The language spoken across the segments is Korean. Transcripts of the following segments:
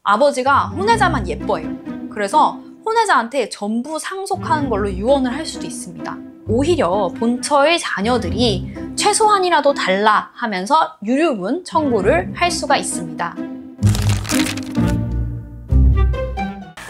아버지가 혼외자만 예뻐해요. 그래서 혼외자한테 전부 상속하는 걸로 유언을 할 수도 있습니다. 오히려 본처의 자녀들이 최소한이라도 달라 하면서 유류분 청구를 할 수가 있습니다.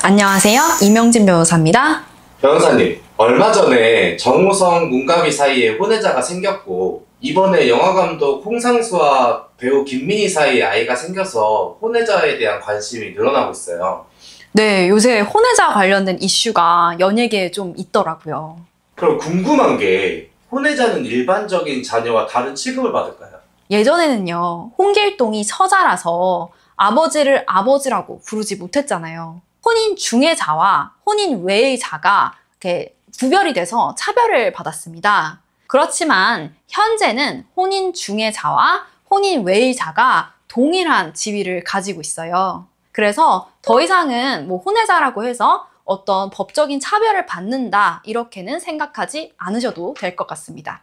안녕하세요. 이명진 변호사입니다. 변호사님, 얼마 전에 정우성, 문가비 사이에 혼외자가 생겼고 이번에 영화감독 홍상수와 배우 김민희 사이에 아이가 생겨서 혼외자에 대한 관심이 늘어나고 있어요. 네, 요새 혼외자 관련된 이슈가 연예계에 좀 있더라고요. 그럼 궁금한 게 혼외자는 일반적인 자녀와 다른 취급을 받을까요? 예전에는요, 홍길동이 처자라서 아버지를 아버지라고 부르지 못했잖아요. 혼인 중의 자와 혼인 외의 자가 이렇게 구별이 돼서 차별을 받았습니다. 그렇지만 현재는 혼인 중의 자와 혼인 외의 자가 동일한 지위를 가지고 있어요. 그래서 더 이상은 혼외자라고 해서 어떤 법적인 차별을 받는다 이렇게는 생각하지 않으셔도 될 것 같습니다.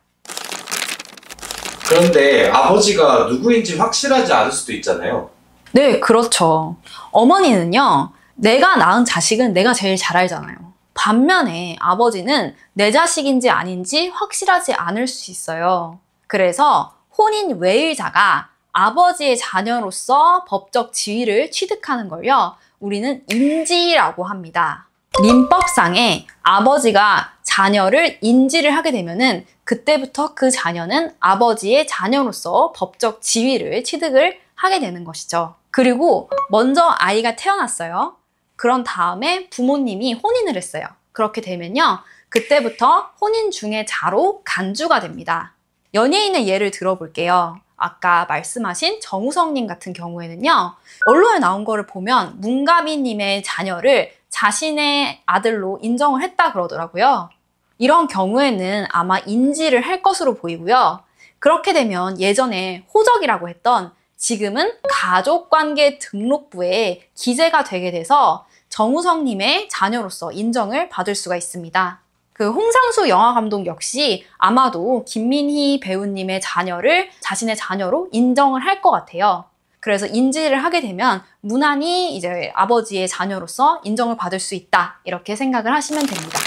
그런데 아버지가 누구인지 확실하지 않을 수도 있잖아요. 네, 그렇죠. 어머니는요, 내가 낳은 자식은 내가 제일 잘 알잖아요. 반면에 아버지는 내 자식인지 아닌지 확실하지 않을 수 있어요. 그래서 혼인 외의 자가 아버지의 자녀로서 법적 지위를 취득하는 걸요, 우리는 인지라고 합니다. 민법상에 아버지가 자녀를 인지를 하게 되면은 그때부터 그 자녀는 아버지의 자녀로서 법적 지위를 취득을 하게 되는 것이죠. 그리고 먼저 아이가 태어났어요. 그런 다음에 부모님이 혼인을 했어요. 그렇게 되면요, 그때부터 혼인 중의 자로 간주가 됩니다. 연예인의 예를 들어볼게요. 아까 말씀하신 정우성님 같은 경우에는요, 언론에 나온 거를 보면 문가비님의 자녀를 자신의 아들로 인정을 했다 그러더라고요. 이런 경우에는 아마 인지를 할 것으로 보이고요. 그렇게 되면 예전에 호적이라고 했던 지금은 가족관계 등록부에 기재가 되게 돼서 정우성님의 자녀로서 인정을 받을 수가 있습니다. 그 홍상수 영화감독 역시 아마도 김민희 배우님의 자녀를 자신의 자녀로 인정을 할 것 같아요. 그래서 인지를 하게 되면 무난히 이제 아버지의 자녀로서 인정을 받을 수 있다, 이렇게 생각을 하시면 됩니다.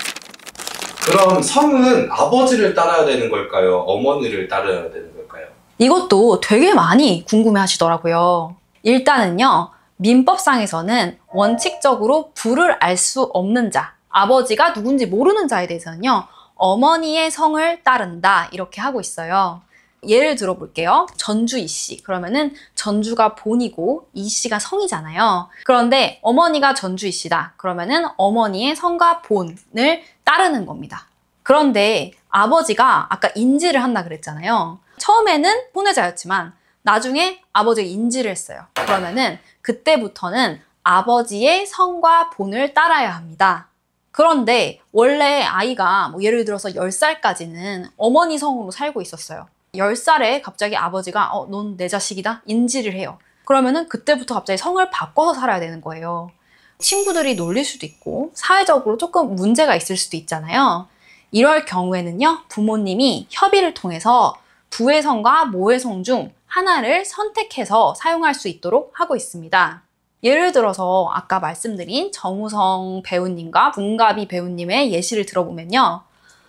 그럼 성은 아버지를 따라야 되는 걸까요? 어머니를 따라야 되는 걸까요? 이것도 되게 많이 궁금해 하시더라고요. 일단은요, 민법상에서는 원칙적으로 부를 알 수 없는 자, 아버지가 누군지 모르는 자에 대해서는요, 어머니의 성을 따른다, 이렇게 하고 있어요. 예를 들어볼게요. 전주 이씨. 그러면은 전주가 본이고 이씨가 성이잖아요. 그런데 어머니가 전주 이씨다. 그러면은 어머니의 성과 본을 따르는 겁니다. 그런데 아버지가 아까 인지를 한다 그랬잖아요. 처음에는 혼외자였지만 나중에 아버지가 인지를 했어요. 그러면은 그때부터는 아버지의 성과 본을 따라야 합니다. 그런데 원래 아이가 예를 들어서 10살까지는 어머니 성으로 살고 있었어요. 10살에 갑자기 아버지가 넌 내 자식이다? 인지를 해요. 그러면은 그때부터 갑자기 성을 바꿔서 살아야 되는 거예요. 친구들이 놀릴 수도 있고 사회적으로 조금 문제가 있을 수도 있잖아요. 이럴 경우에는요, 부모님이 협의를 통해서 부의 성과 모의 성 중 하나를 선택해서 사용할 수 있도록 하고 있습니다. 예를 들어서 아까 말씀드린 정우성 배우님과 문가비 배우님의 예시를 들어보면요,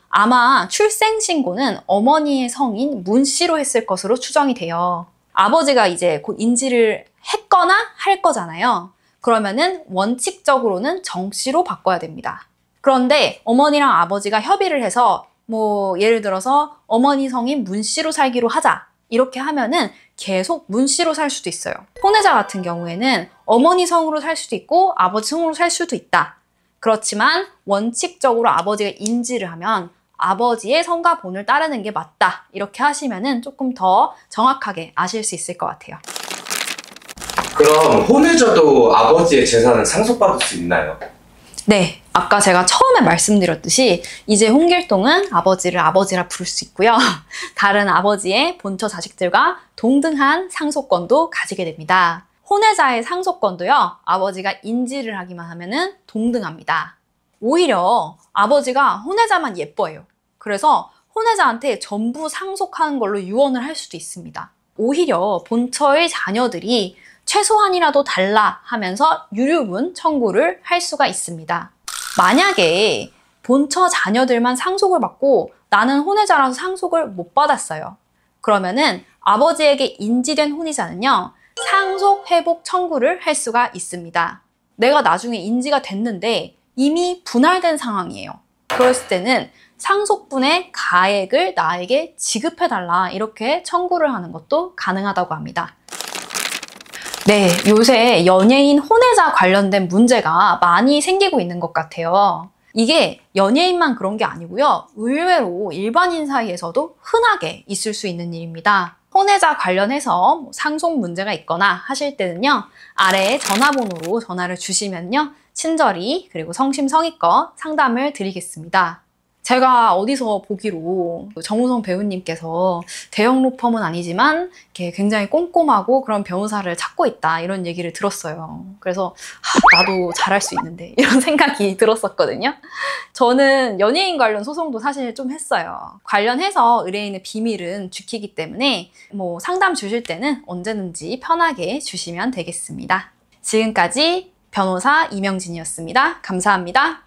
아마 출생신고는 어머니의 성인 문씨로 했을 것으로 추정이 돼요. 아버지가 이제 곧 인지를 했거나 할 거잖아요. 그러면은 원칙적으로는 정씨로 바꿔야 됩니다. 그런데 어머니랑 아버지가 협의를 해서 예를 들어서 어머니 성인 문씨로 살기로 하자, 이렇게 하면은 계속 문씨로 살 수도 있어요. 혼외자 같은 경우에는 어머니 성으로 살 수도 있고 아버지 성으로 살 수도 있다. 그렇지만 원칙적으로 아버지가 인지를 하면 아버지의 성과 본을 따르는 게 맞다, 이렇게 하시면은 조금 더 정확하게 아실 수 있을 것 같아요. 그럼 혼외자도 아버지의 재산을 상속받을 수 있나요? 네, 아까 제가 처음에 말씀드렸듯이 이제 홍길동은 아버지를 아버지라 부를 수 있고요. 다른 아버지의 본처 자식들과 동등한 상속권도 가지게 됩니다. 혼외자의 상속권도요, 아버지가 인지를 하기만 하면은 동등합니다. 오히려 아버지가 혼외자만 예뻐해요. 그래서 혼외자한테 전부 상속하는 걸로 유언을 할 수도 있습니다. 오히려 본처의 자녀들이 최소한이라도 달라 하면서 유류분 청구를 할 수가 있습니다. 만약에 본처 자녀들만 상속을 받고 나는 혼외자라서 상속을 못 받았어요. 그러면은 아버지에게 인지된 혼외자는요, 상속 회복 청구를 할 수가 있습니다. 내가 나중에 인지가 됐는데 이미 분할된 상황이에요. 그랬을 때는 상속분의 가액을 나에게 지급해달라 이렇게 청구를 하는 것도 가능하다고 합니다. 네, 요새 연예인 혼외자 관련된 문제가 많이 생기고 있는 것 같아요. 이게 연예인만 그런 게 아니고요. 의외로 일반인 사이에서도 흔하게 있을 수 있는 일입니다. 혼외자 관련해서 상속 문제가 있거나 하실 때는요, 아래에 전화번호로 전화를 주시면요, 친절히 그리고 성심성의껏 상담을 드리겠습니다. 제가 어디서 보기로 정우성 배우님께서 대형 로펌은 아니지만 이렇게 굉장히 꼼꼼하고 그런 변호사를 찾고 있다 이런 얘기를 들었어요. 그래서 나도 잘할 수 있는데 이런 생각이 들었었거든요. 저는 연예인 관련 소송도 사실 좀 했어요. 관련해서 의뢰인의 비밀은 지키기 때문에 뭐 상담 주실 때는 언제든지 편하게 주시면 되겠습니다. 지금까지 변호사 이명진이었습니다. 감사합니다.